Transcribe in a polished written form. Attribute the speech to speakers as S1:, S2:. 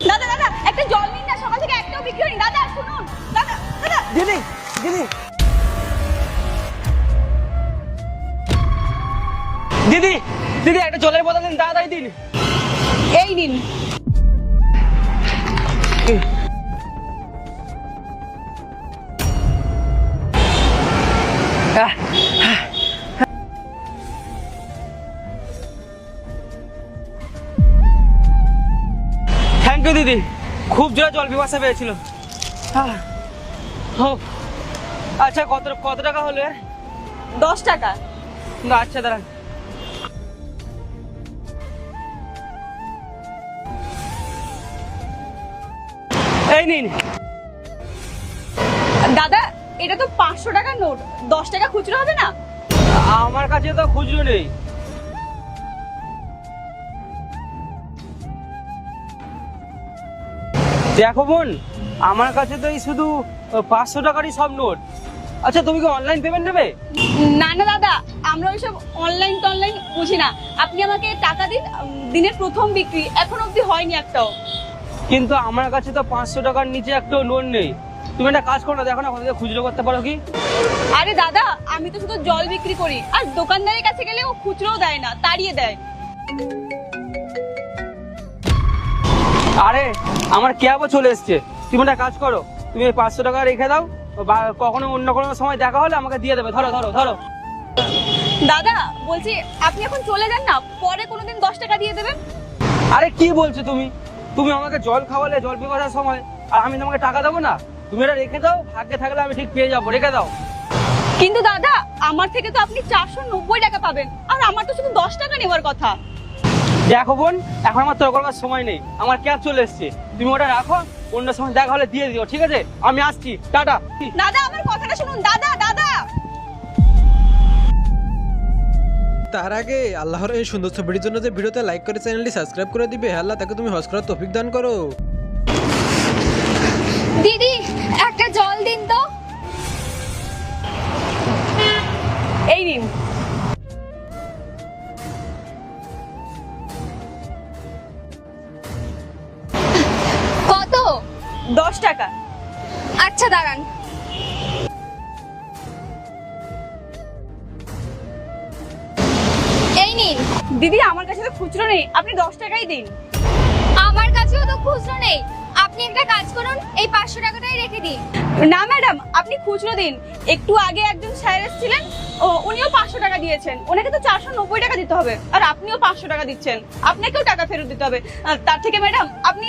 S1: দাদা দাদা একটা জল নিন না, সকাল থেকে একটাও বিক্রি হয়নি। দাদা শুনুন, দাদা দাদা।
S2: দিদি দিদি দিদি দিদি একটা জলের বোতল দিন, তাড়াতাড়ি দিন।
S1: এই নিন।
S2: থ্যাংক ইউ দিদি, খুব জোরে জল পিপাসা পেয়েছিল। আচ্ছা কত কত টাকা হলো এর?
S1: 10 টাকা।
S2: আচ্ছা দাঁড়ান। এই নিন।
S1: দাদা এটা তো 500 টাকার নোট, 10 টাকা খুচরো হবে না?
S2: আমার কাছে তো খুচরো নেই। দেখো বোন, আমার কাছে তো এই শুধু 500 টাকারই সব নোট। আচ্ছা তুমি কি অনলাইন পেমেন্ট নেবে?
S1: না না দাদা, আমরা ওইসব অনলাইন টনলাইন বুঝি না। আপনি আমাকে টাকা দিন, দিনের প্রথম বিক্রি, এখন অবধি হয়নি একটাও।
S2: কিন্তু আমার কাছে তো 500 টাকার নিচে একটাও নোট নেই। তুমি একটা কাজ করো না, দেখো না কোথাও খুচরো করতে পারো কি?
S1: আরে দাদা আমি তো শুধু জল বিক্রি করি, আর দোকানদারের কাছে গেলে ও খুচরোও দেয় না, তাড়িয়ে দেয়।
S2: আরে আমার ক্যাবও চলে এসছে, তুমি একটা কাজ করো, তুমি এই 500 টাকা রেখে দাও, বা কখনো অন্য কোনো সময় দেখা হলে আমাকে দিয়ে দেবে। ধরো ধরো ধরো।
S1: দাদা বলছি আপনি এখন চলে যান না, পরে কোনোদিন 10 টাকা দিয়ে দেবেন।
S2: আরে কি বলছো তুমি? তুমি আমাকে জল খাওয়ালে জল পিপাসার সময়, আর আমি তোমাকে টাকা দেবো না? তুমি এটা রেখে দাও, ভাগ্যে থাকলে আমি ঠিক পেয়ে যাবো, রেখে দাও।
S1: কিন্তু দাদা আমার থেকে তো আপনি 490 টাকা পাবেন, আর আমার তো শুধু 10 টাকা নেওয়ার কথা।
S2: দেখো বোন, এখন আমার তর্ক করার সময় নেই, আমার ক্যাব চলে এসছে, তুমি ওটা রাখো, অন্য সময় দেখা হলে দিয়ে দিও, ঠিক আছে? আমি আসছি, টাটা।
S1: দাদা আমার কথাটা শুনুন, দাদা দাদা।
S3: তার আগে আল্লাহর এই সুন্দর ছবিটির জন্য যে ভিডিওতে লাইক করে চ্যানেলটি সাবস্ক্রাইব করে দিবে, আল্লাহ তাকে তুমি হজ করার তৌফিক দান করো।
S4: দিদি একটা জল দিন তো।
S1: এই নিন।
S4: কত?
S1: 10 টাকা।
S4: আচ্ছা দাঁড়ান। এই নিন।
S1: দিদি আমার কাছে তো খুচরো নেই, আপনি 10 টাকাই দিন।
S4: আমার কাছেও তো খুচরো নেই, আপনি একটা কাজ করুন, এই 500 টাকাটাই রেখে দিন।
S1: না ম্যাডাম আপনি খুচরো দিন। একটু আগে একজন স্যার এসেছিলেন, উনিও 500 টাকা দিয়েছেন, ওনাকে তো 490 টাকা দিতে হবে, আর আপনিও 500 টাকা দিচ্ছেন, আপনাকেও টাকা ফেরত দিতে হবে। তার থেকে ম্যাডাম আপনি